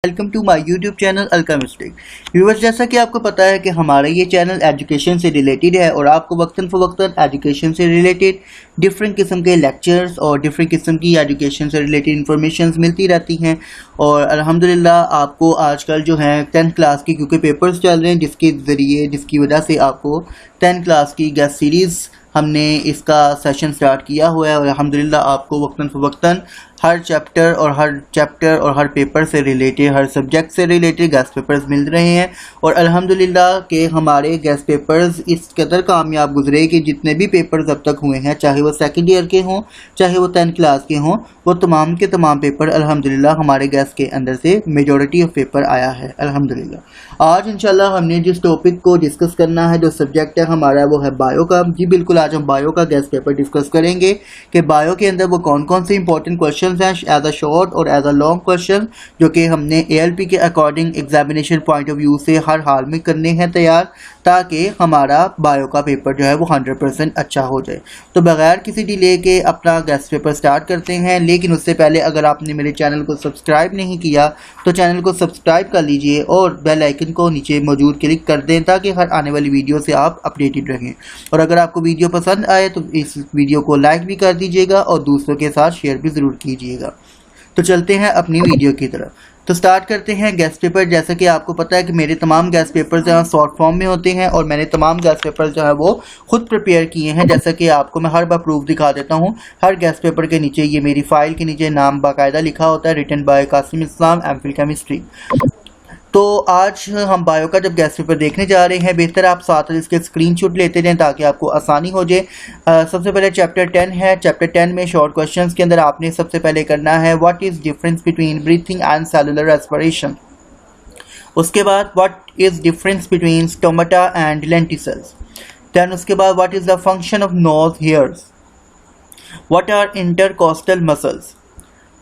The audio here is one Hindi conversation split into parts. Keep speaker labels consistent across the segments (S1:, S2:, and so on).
S1: Welcome to my YouTube channel alchemistic. Viewers, जैसा कि आपको पता है कि हमारा ये चैनल एजुकेशन से रिलेटेड है और आपको वक्तन फ़वक्तन एजुकेशन से रिलेटेड डिफरेंट किस्म के लेक्चर्स और डिफरेंट किस्म की एजुकेशन से रिलेटेड इंफॉर्मेशंस मिलती रहती हैं। और अल्हम्दुलिल्लाह आपको आजकल जो है 10th क्लास की क्योंकि पेपर्स चल रहे हैं जिसकी वजह से आपको 10th क्लास की गेस्ट सीरीज़ हमने इसका सेशन स्टार्ट किया हुआ है और अल्हम्दुलिल्लाह आपको वक्तन फ़वक्तन हर चैप्टर और हर पेपर से रिलेटेड, हर सब्जेक्ट से रिलेटेड गेस्ट पेपर्स मिल रहे हैं। और अल्हम्दुलिल्लाह के हमारे गेस्ट पेपर्स इस कदर कामयाब गुजरे कि जितने भी पेपर्स अब तक हुए हैं, चाहे वो सेकेंड ईयर के हों, चाहे वो 10th क्लास के हों, वो तमाम के तमाम पेपर अल्हम्दुलिल्लाह हमारे गेस्ट के अंदर से मेजॉरिटी ऑफ पेपर आया है अल्हम्दुलिल्लाह। आज इंशाल्लाह हमने जिस टॉपिक को डिस्कस करना है, जो सब्जेक्ट है हमारा, वो है बायो का। जी बिल्कुल, आज हम बायो का गेस्ट पेपर डिस्कस करेंगे कि बायो के अंदर वो कौन कौन से इंपॉर्टेंट क्वेश्चन हैं एज अ शॉर्ट और एज अ लॉन्ग क्वेश्चन, जो कि हमने ALP के according examination point of view से हर हाल में करने हैं तैयार, ताकि हमारा बायो का पेपर जो है वो 100% अच्छा हो जाए। तो बगैर किसी डिले के अपना गेस्ट पेपर स्टार्ट करते हैं। लेकिन उससे पहले अगर आपने मेरे चैनल को सब्सक्राइब नहीं किया तो चैनल को सब्सक्राइब कर लीजिए और बेल आइकन को नीचे मौजूद क्लिक कर दें ताकि हर आने वाली वीडियो से आप अपडेटेड रहें। और अगर आपको वीडियो पसंद आए तो इस वीडियो को लाइक भी कर दीजिएगा और दूसरों के साथ शेयर भी ज़रूर कीजिएगा। तो चलते हैं अपनी वीडियो की तरफ। तो स्टार्ट करते हैं गेस्ट पेपर। जैसा कि आपको पता है कि मेरे तमाम गेस्ट पेपर जो हैं शॉर्ट फॉर्म में होते हैं और मैंने तमाम गेस्ट पेपर जो है वो खुद प्रिपेयर किए हैं। जैसा कि आपको मैं हर बार प्रूफ दिखा देता हूँ। हर गेस्ट पेपर के नीचे, ये मेरी फाइल के नीचे नाम बाकायदा लिखा होता है, written by Kasim Islam, MPhil chemistry. तो आज हम बायो का जब गेस्ट पेपर देखने जा रहे हैं, बेहतर आप साथ इसके स्क्रीनशॉट लेते रहें ताकि आपको आसानी हो जाए। सबसे पहले चैप्टर 10 है। चैप्टर 10 में शॉर्ट क्वेश्चंस के अंदर आपने सबसे पहले करना है what is difference between breathing and cellular respiration. उसके बाद what is difference between stomata and lenticels. Then उसके बाद what is the function of nose hairs. What are intercostal muscles.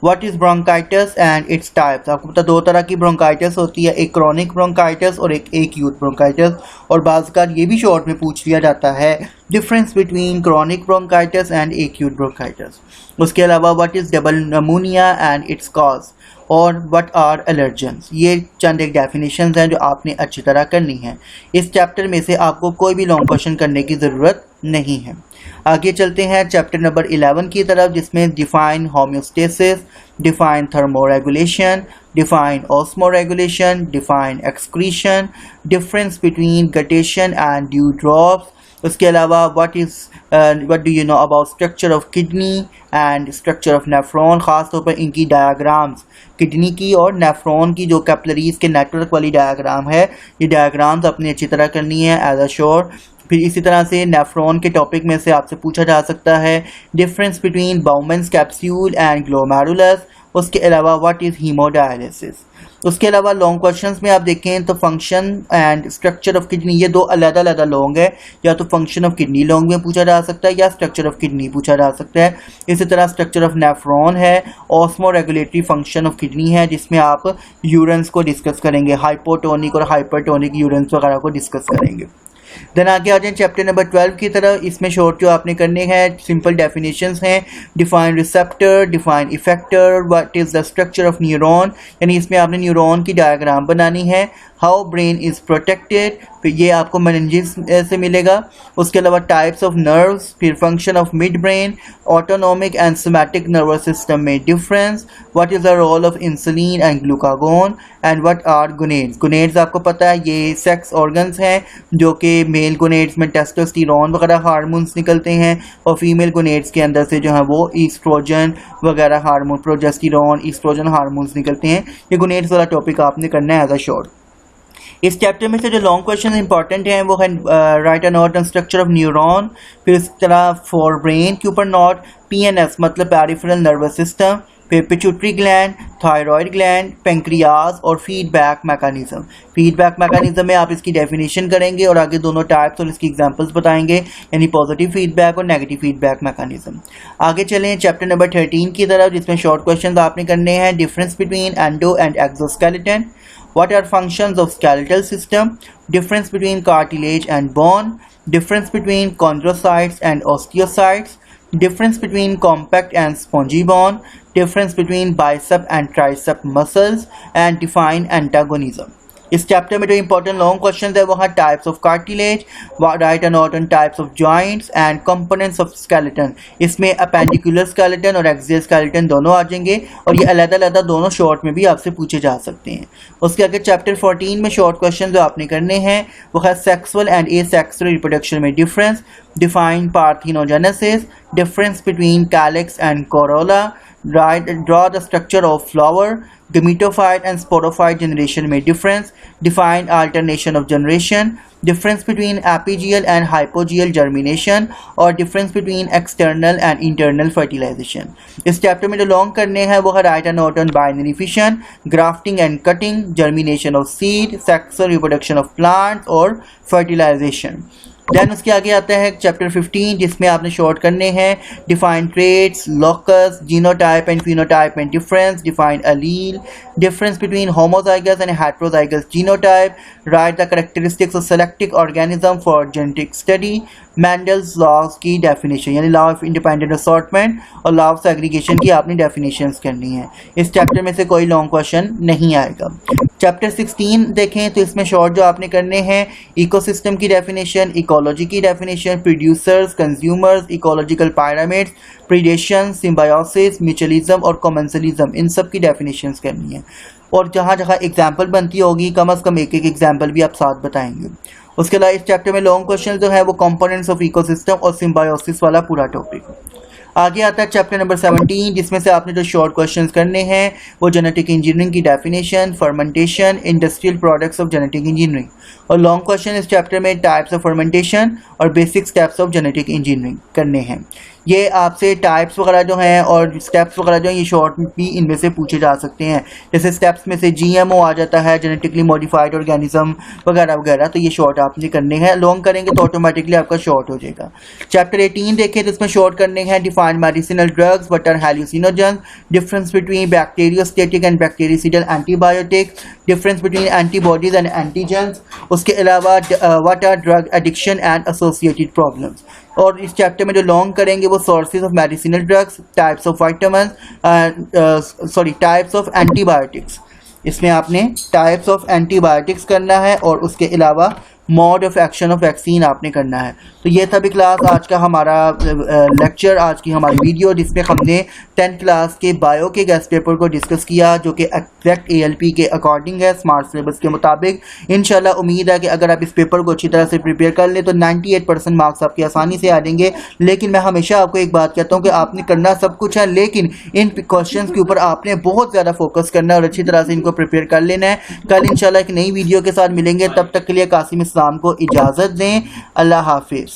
S1: What is bronchitis and its types। आपको पता दो तरह की ब्रोंकाइटिस होती है, एक क्रॉनिक ब्रोंकाइटिस और एक एक्यूट ब्रोंकाइटिस। और बाज़ ये भी शॉर्ट में पूछ लिया जाता है difference between chronic bronchitis and acute bronchitis. उसके अलावा what is double नमूनिया and it's cause और व्हाट आर एलर्जेंस। ये चंद एक डेफिनेशंस हैं जो आपने अच्छी तरह करनी है। इस चैप्टर में से आपको कोई भी लॉन्ग क्वेश्चन करने की ज़रूरत नहीं है। आगे चलते हैं चैप्टर नंबर 11 की तरफ, जिसमें define homeostasis, define thermoregulation, define osmoregulation, define excretion, difference between guttation and due drops. उसके अलावा what do you know about structure of kidney and structure of nephron. ख़ास तौर पर इनकी डायग्राम्स, किडनी की और नेफ्रॉन की जो कैपिलरीज के नेटवर्क वाली डायग्राम है, ये डायग्राम्स अपनी अच्छी तरह करनी है एज अ श्योर। फिर इसी तरह से नेफ्रॉन के टॉपिक में से आपसे पूछा जा सकता है difference between Bowman's capsule and glomerulus. उसके अलावा व्हाट इज़ हीमोडायलिसिस। उसके अलावा लॉन्ग क्वेश्चंस में आप देखें तो function and structure of kidney, ये दो अलग-अलग लॉन्ग है। या तो फंक्शन ऑफ किडनी लॉन्ग में पूछा जा सकता है या स्ट्रक्चर ऑफ किडनी पूछा जा सकता है। इसी तरह स्ट्रक्चर ऑफ नेफ्रॉन है, osmo regulatory function of kidney है, जिसमें आप यूरिन्स को डिस्कस करेंगे, हाइपोटोनिक और हाइपरटोनिक यूरिन्स वगैरह को डिस्कस करेंगे। देन आगे आ जाए चैप्टर नंबर 12 की तरफ। इसमें शॉर्ट जो आपने करने हैं सिंपल डेफिनेशंस हैं। Define receptor, define effector, what is the structure of neuron, यानी इसमें आपने न्यूरॉन की डायग्राम बनानी है। हाउ ब्रेन इज़ प्रोटेक्टेड, फिर ये आपको मेनिंजिस से मिलेगा। उसके अलावा टाइप्स ऑफ नर्व्स, फिर function of mid brain, autonomic and somatic nervous system में difference, what is the role of insulin and glucagon and what are gonads. Gonads आपको पता है ये सेक्स ऑर्गन्स हैं, जो कि मेल गोनेड्स में टेस्टोस्टेरोन वगैरह हार्मोन्स निकलते हैं और फीमेल गोनेड्स के अंदर से जो है वो ईस्ट्रोजन वगैरह हार्मोन, प्रोजेस्टेरोन, ईस्ट्रोजन हार्मोन्स निकलते हैं। ये गोनेड्स वाला टॉपिक आपने करना है एज अ शॉर्ट। इस चैप्टर में से जो लॉन्ग क्वेश्चन इंपॉर्टेंट हैं वो है right a note on structure of neuron, फिर इस तरह फॉर ब्रेन के ऊपर नोट, PNS मतलब पेरिफेरल नर्वस सिस्टम, फिर pituitary gland, thyroid gland, pancreas और फीडबैक मैकेनिज्म। फीडबैक मैकेनिज्म में आप इसकी डेफिनेशन करेंगे और आगे दोनों टाइप्स और इसकी एग्जांपल्स बताएंगे, यानी पॉजिटिव फीडबैक और नेगेटिव फीडबैक मैकेनिज्म। आगे चलें चैप्टर नंबर 13 की तरफ, जिसमें शॉर्ट क्वेश्चन आपने करने हैं। Difference between endo and exoskeleton, what are functions of skeletal system, difference between cartilage and bone, difference between chondrocytes and osteocytes, difference between compact and spongy bone, difference between bicep and tricep muscles, and define antagonism. इस चैप्टर में जो इंपॉर्टेंट लॉन्ग क्वेश्चन है वो है types of cartilage, right and not on types of joints and components of skeleton. इसमें अपेंडिकुलर स्केलेटन और एक्सियल स्केलेटन दोनों आ जाएंगे और ये अलग-अलग दोनों शॉर्ट में भी आपसे पूछे जा सकते हैं। उसके आगे चैप्टर 14 में शॉर्ट क्वेश्चन जो आपने करने हैं वो है सेक्सुअल एंड एसेक्सुअल रिप्रोडक्शन में difference, define parthenogenesis, difference between calyx and Corolla, right, draw the structure of flower, gametophyte and sporophyte generation में difference, define alternation of generation, difference between apigeal and hypogeal germination और difference between external and internal fertilization। इस चैप्टर में जो लॉन्ग करने हैं वो है right and not on binary fission, grafting and cutting, germination of seed, sexual reproduction of plants और फर्टिलाइजेशन। देन उसके आगे आता है चैप्टर 15 जिसमें आपने शॉर्ट करने हैं define traits, locus, genotype and phenotype में difference, define allele, difference between homozygous and heterozygous genotype, write the characteristics of selective organism for genetic study, Mendel's laws की डेफिनेशन यानी लॉ ऑफ इंडिपेंडेंट असॉर्टमेंट और लॉ ऑफ सेग्रीगेशन की आपने डेफिनेशंस करनी है। इस चैप्टर में से कोई लॉन्ग क्वेश्चन नहीं आएगा। चैप्टर 16 देखें तो इसमें शॉर्ट जो आपने करने हैं इकोसिस्टम की डेफिनेशन, इकोलॉजी की definition, producers, consumers, ecological pyramids, predation, symbiosis, mutualism और कमेंसलिज्म, इन सब की डेफिनेशंस करनी है और जहाँ जहाँ एग्जाम्पल बनती होगी कम अज़ कम एक एक एग्जाम्पल भी आप साथ बताएंगे। उसके अलावा इस चैप्टर में लॉन्ग क्वेश्चन जो है वो कंपोनेंट्स ऑफ इकोसिस्टम और सिम्बायोसिस वाला पूरा टॉपिक। आगे आता है चैप्टर नंबर 17 जिसमें से आपने जो शॉर्ट क्वेश्चंस करने हैं वो जेनेटिक इंजीनियरिंग की definition, fermentation, industrial products of genetic engineering और लॉन्ग क्वेश्चन इस चैप्टर में टाइप्स ऑफ फर्मेंटेशन और basic steps of genetic engineering करने हैं। ये आपसे टाइप्स वगैरह जो हैं और स्टेप्स वगैरह जो हैं ये शॉर्ट भी इनमें से पूछे जा सकते हैं। जैसे स्टेप्स में से GMO आ जाता है, जेनेटिकली मॉडिफाइड ऑर्गेनिज्म वगैरह वगैरह, तो ये शॉर्ट आपने करने हैं। लॉन्ग करेंगे तो ऑटोमेटिकली आपका शॉर्ट हो जाएगा। चैप्टर 18 देखें तो इसमें शॉर्ट करने हैं define medicinal drugs, what are hallucinogens, difference between bacteriostatic and bactericidal antibiotics, difference between antibodies and antigens. उसके अलावा what are drug addiction and associated problems. और इस चैप्टर में जो लॉन्ग करेंगे वो sources of medicinal drugs, types of vitamin, types of antibiotics. इसमें आपने टाइप्स ऑफ एंटीबायोटिक्स करना है और उसके अलावा mode of action of vaccine आपने करना है। तो ये था भी क्लास आज का हमारा लेक्चर, आज की हमारी वीडियो जिसमें हमने 10th क्लास के बायो के गेस्ट पेपर को डिस्कस किया जो कि एग्जैक्ट ALP के अकॉर्डिंग है, स्मार्ट सिलेबस के मुताबिक। इंशाल्लाह उम्मीद है कि अगर आप इस पेपर को अच्छी तरह से प्रिपेयर कर लें तो 98% मार्क्स आपके आसानी से आ जाएंगे। लेकिन मैं हमेशा आपको एक बात कहता हूँ कि आपने करना सब कुछ है लेकिन इन क्वेश्चन के ऊपर आपने बहुत ज़्यादा फोकस करना है और अच्छी तरह से इनको प्रिपेयर कर लेना है। कल इंशाल्लाह एक नई वीडियो के साथ मिलेंगे, तब तक के लिए कासिम इस्लाम को इजाज़त दें। अल्लाह हाफिज़।